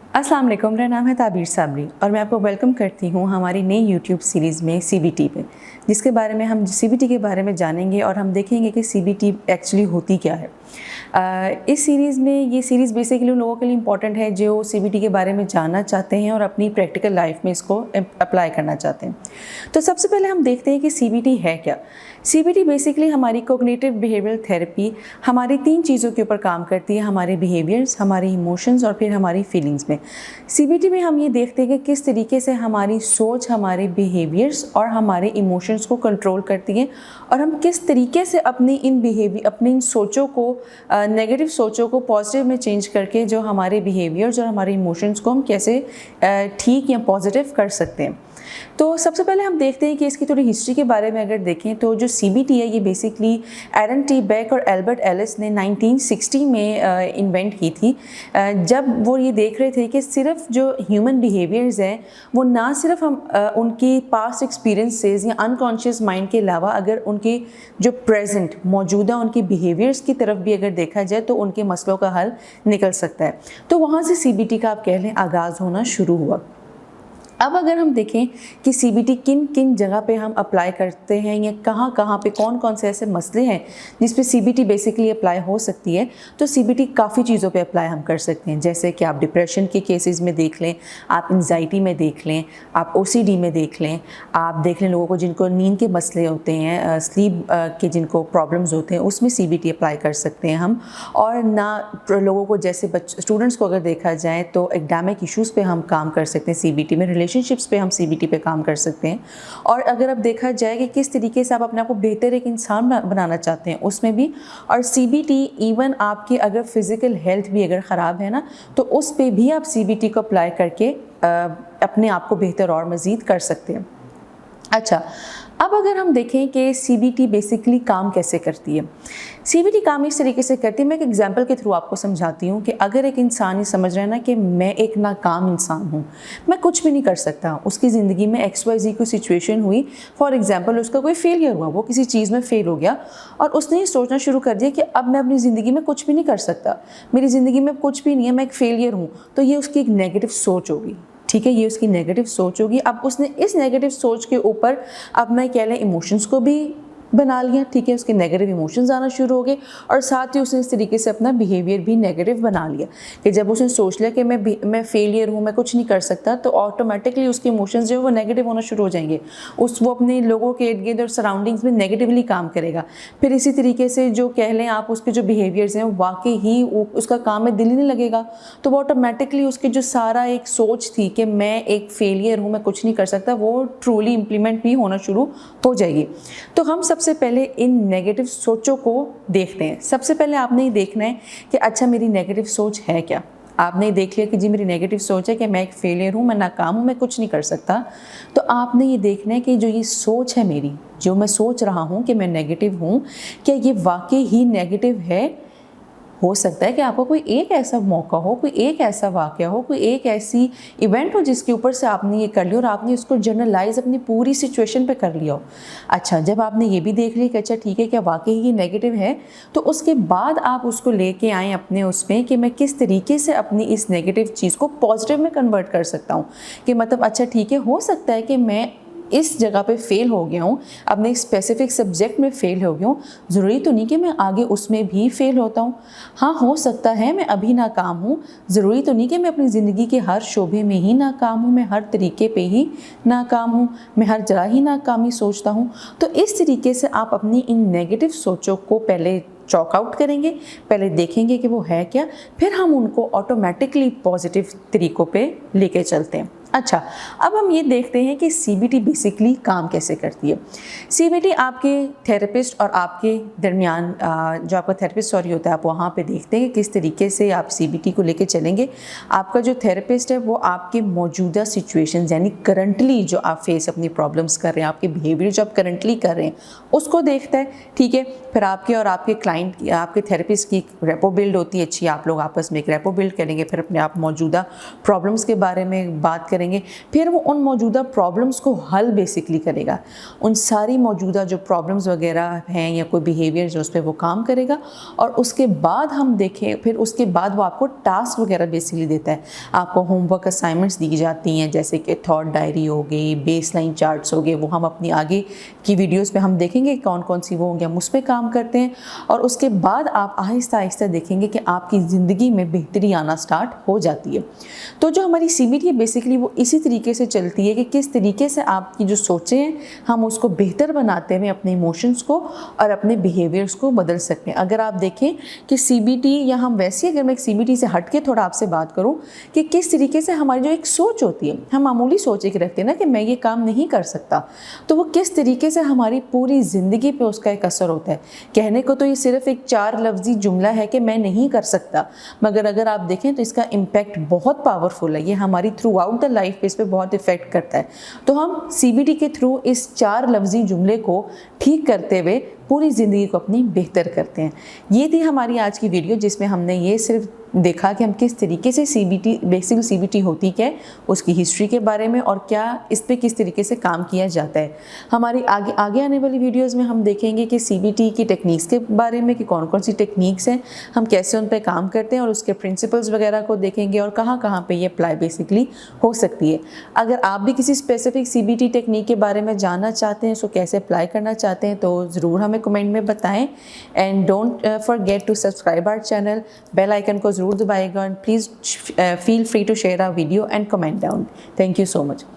अस्सलाम वालेकुम, मेरा नाम है ताबीर साबरी और मैं आपको वेलकम करती हूँ हमारी नई यूट्यूब सीरीज़ में CBT पे, जिसके बारे में हम CBT के बारे में जानेंगे और हम देखेंगे कि CBT एक्चुअली होती क्या है। इस सीरीज़ में ये सीरीज़ बेसिकली उन लोगों के लिए इम्पॉर्टेंट है जो CBT के बारे में जानना चाहते हैं और अपनी प्रैक्टिकल लाइफ में इसको अप्लाई करना चाहते हैं। तो सबसे पहले हम देखते हैं कि CBT है क्या। CBT बेसिकली हमारी कोग्निटिव बिहेवियरल थेरेपी हमारी 3 चीज़ों के ऊपर काम करती है, हमारे बिहेवियर्स, हमारे इमोशंस और फिर हमारी फीलिंग्स में। CBT में हम ये देखते हैं कि किस तरीके से हमारी सोच, हमारे बिहेवियर्स और हमारे इमोशंस को कंट्रोल करती है और हम किस तरीके से अपनी इन सोचों को, नेगेटिव सोचों को पॉजिटिव में चेंज करके जो हमारे बिहेवियर्स और हमारे इमोशंस को हम कैसे ठीक या पॉजिटिव कर सकते हैं। तो सबसे पहले हम देखते हैं कि इसकी थोड़ी हिस्ट्री के बारे में अगर देखें तो जो CBT है ये बेसिकली एरन टी बेक और एल्बर्ट एलिस ने 1960 में इन्वेंट की थी, जब वो ये देख रहे थे कि सिर्फ जो ह्यूमन बिहेवियर्स हैं वो ना सिर्फ हम उनकी पास्ट एक्सपीरियंसेस या अनकॉन्शियस माइंड के अलावा अगर उनके जो प्रेजेंट मौजूदा उनकी बिहेवियर्स की तरफ भी अगर देखा जाए तो उनके मसलों का हल निकल सकता है। तो वहाँ से CBT का आप कह लें आगाज़ होना शुरू हुआ। अब अगर हम देखें कि CBT किन किन जगह पे हम अप्लाई करते हैं या कहाँ कहाँ पे कौन कौन से ऐसे मसले हैं जिस पे CBT बेसिकली अप्लाई हो सकती है, तो CBT काफ़ी चीज़ों पे अप्लाई हम कर सकते हैं। जैसे कि आप डिप्रेशन के केसेस में देख लें, आप एंजाइटी में देख लें, आप OCD में देख लें, आप देख लें लोगों को जिनको नींद के मसले होते हैं, स्लीप के जिनको प्रॉब्लम्स होते हैं, उसमें CBT अप्लाई कर सकते हैं हम। और ना लोगों को जैसे स्टूडेंट्स को अगर देखा जाए तो एकेडमिक इश्यूज़ पे हम काम कर सकते हैं CBT में, रिलेशनशिप्स पे हम CBT पे काम कर सकते हैं। और अगर अब देखा जाए कि किस तरीके से आप अपने आप को बेहतर एक इंसान बनाना चाहते हैं उसमें भी, और CBT इवन आपकी अगर फिज़िकल हेल्थ भी अगर ख़राब है ना तो उस पे भी आप CBT को अप्लाई करके अपने आप को बेहतर और मज़ीद कर सकते हैं। अच्छा, अब अगर हम देखें कि CBT बेसिकली काम कैसे करती है। CBT काम इस तरीके से करती है, मैं एक एग्जांपल के थ्रू आपको समझाती हूँ कि अगर एक इंसान ये समझ रहा है ना कि मैं एक नाकाम इंसान हूँ, मैं कुछ भी नहीं कर सकता, उसकी ज़िंदगी में XYZ कोई सिचुएशन हुई, फॉर एग्जांपल उसका कोई फेलियर हुआ, वो किसी चीज़ में फ़ेल हो गया और उसने ये सोचना शुरू कर दिया कि अब मैं अपनी ज़िंदगी में कुछ भी नहीं कर सकता, मेरी ज़िंदगी में कुछ भी नहीं है, मैं एक फेलियर हूँ। तो ये उसकी एक नेगेटिव सोच होगी, ठीक है, ये उसकी नेगेटिव सोच होगी। अब उसने इस नेगेटिव सोच के ऊपर अब मैं कह लें इमोशंस को भी बना लिया, ठीक है, उसके नेगेटिव इमोशंस आना शुरू हो गए और साथ ही उसने इस तरीके से अपना बिहेवियर भी नेगेटिव बना लिया कि जब उसने सोच लिया कि मैं फेलियर हूँ, मैं कुछ नहीं कर सकता, तो ऑटोमेटिकली उसके इमोशंस जो है वो नेगेटिव होना शुरू हो जाएंगे। वो अपने लोगों के इर्द गिर्द और सराउंडिंग्स में नेगेटिवली काम करेगा। फिर इसी तरीके से जो कह लें आप उसके जो बिहेवियर्स हैं वाकई ही उसका काम में दिल ही नहीं लगेगा, तो वो ऑटोमेटिकली उसकी जो सारा एक सोच थी कि मैं एक फेलियर हूँ, मैं कुछ नहीं कर सकता, वो ट्रूली इम्प्लीमेंट भी होना शुरू हो जाएगी। तो हम सबसे पहले इन नेगेटिव सोचों को देखते हैं। सबसे पहले आपने ये देखना है कि अच्छा मेरी नेगेटिव सोच है क्या। आपने देख लिया कि जी मेरी नेगेटिव सोच है कि मैं एक फेलियर हूँ, मैं नाकाम हूँ, मैं कुछ नहीं कर सकता। तो आपने ये देखना है कि जो ये सोच है मेरी, जो मैं सोच रहा हूँ कि मैं नेगेटिव हूँ, क्या ये वाकई ही नेगेटिव है। हो सकता है कि आपको कोई एक ऐसा मौका हो, कोई एक ऐसा वाक़या हो, कोई एक ऐसी इवेंट हो जिसके ऊपर से आपने ये कर लिया और आपने उसको जनरलाइज अपनी पूरी सिचुएशन पे कर लिया हो। अच्छा, जब आपने ये भी देख लिया कि अच्छा ठीक है क्या वाकई ये नेगेटिव है, तो उसके बाद आप उसको लेके आएँ अपने उसमें कि मैं किस तरीके से अपनी इस नेगेटिव चीज़ को पॉजिटिव में कन्वर्ट कर सकता हूँ। कि मतलब अच्छा ठीक है, हो सकता है कि मैं इस जगह पे फ़ेल हो गया हूँ, अपने स्पेसिफिक सब्जेक्ट में फ़ेल हो गया हूँ, ज़रूरी तो नहीं कि मैं आगे उसमें भी फ़ेल होता हूँ। हाँ, हो सकता है मैं अभी नाकाम हूँ, ज़रूरी तो नहीं कि मैं अपनी ज़िंदगी के हर शोबे में ही नाकाम हूँ, मैं हर तरीके पे ही नाकाम हूँ, मैं हर जगह ही नाकामी सोचता हूँ। तो इस तरीके से आप अपनी इन नेगेटिव सोचों को पहले चॉक आउट करेंगे, पहले देखेंगे कि वो है क्या, फिर हम उनको ऑटोमेटिकली पॉजिटिव तरीक़ों पे लेके चलते हैं। अच्छा, अब हम ये देखते हैं कि CBT बेसिकली काम कैसे करती है। CBT आपके थेरेपिस्ट और आपके दरमियान जो आपका थेरेपिस्ट होता है, आप वहाँ पे देखते हैं कि किस तरीके से आप CBT को लेके चलेंगे। आपका जो थेरेपिस्ट है वो आपके मौजूदा सिचुएशन यानी करंटली जो आप फेस अपनी प्रॉब्लम्स कर रहे हैं, आपके बिहेवियर जो आप करंटली कर रहे हैं उसको देखता है, ठीक है। फिर आपके और आपके क्लाइंट की, आपके थेरेपिस्ट की रेपो बिल्ड होती है अच्छी, आप लोग आपस में एक रेपो बिल्ड करेंगे, फिर अपने आप मौजूदा प्रॉब्लम्स के बारे में बात करेंगे, کریں گے, پھر وہ ان موجودہ پرابلمس کو حل بیسکلی کرے گا. ان ساری موجودہ جو پرابلمس وغیرہ ہیں یا کوئی بیہیویئر جو اس پہ وہ کام کرے گا, اور اس کے بعد ہم دیکھیں پھر اس کے بعد وہ آپ کو ٹاسک وغیرہ بیسکلی دیتا ہے. آپ کو ہوم ورک اسائنمنٹس دی جاتی ہیں, جیسے کہ تھاٹ ڈائری ہو گئی, بیس لائن چارٹس ہو گئے, وہ ہم اپنی آگے کی ویڈیوز پہ ہم دیکھیں گے کون کون سی وہ ہوں گے, ہم اس پہ کام کرتے ہیں. اور اس کے بعد آپ آہستہ آہستہ دیکھیں گے کہ آپ کی زندگی میں بہتری آنا سٹارٹ ہو جاتی ہے. تو جو ہماری CBT ہے بیسکلی وہ اسی طریقے سے چلتی ہے کہ کس طریقے سے آپ کی جو سوچیں ہیں ہم اس کو بہتر بناتے ہوئے اپنے ایموشنس کو اور اپنے بیہیویئرس کو بدل سکتے ہیں. اگر آپ دیکھیں کہ CBT یا ہم ویسے اگر میں ایک CBT سے ہٹ کے تھوڑا آپ سے بات کروں کہ کس طریقے سے ہماری جو ایک سوچ ہوتی ہے, ہم معمولی سوچ ایک رکھتے ہیں نا کہ میں یہ کام نہیں کر سکتا, تو وہ کس طریقے سے ہماری پوری زندگی پہ اس کا ایک اثر ہوتا ہے. کہنے کو تو یہ صرف ایک 4 لفظی جملہ ہے کہ میں نہیں کر سکتا, مگر اگر آپ دیکھیں تو اس کا امپیکٹ بہت پاورفل ہے. یہ ہماری تھرو آؤٹ دا لائف پہ اس پہ بہت افیکٹ کرتا ہے. تو ہم CBT کے تھرو اس 4 لفظی جملے کو ٹھیک کرتے ہوئے پوری زندگی کو اپنی بہتر کرتے ہیں. یہ تھی ہماری آج کی ویڈیو جس میں ہم نے یہ صرف دیکھا کہ ہم کس طریقے سے بیسک CBT ہوتی کیا ہے, اس کی ہسٹری کے بارے میں, اور کیا اس پہ کس طریقے سے کام کیا جاتا ہے. ہماری آگے آنے والی ویڈیوز میں ہم دیکھیں گے کہ CBT کی ٹیکنیکس کے بارے میں کہ کون کون سی ٹیکنیکس ہیں, ہم کیسے ان پہ کام کرتے ہیں, اور اس کے پرنسپلز وغیرہ کو دیکھیں گے اور کہاں کہاں پہ یہ اپلائی بیسکلی ہو سکتی ہے. اگر آپ بھی کسی اسپیسیفک CBT ٹیکنیک کے بارے میں جاننا چاہتے ہیں, اس کو کیسے اپلائی کرنا چاہتے ہیں, تو ضرور ہمیں کمنٹ میں بتائیں. And don't forget to subscribe our channel, bell icon کو ضرور دبائے گا, and please feel free to share our video and comment down. Thank you so much.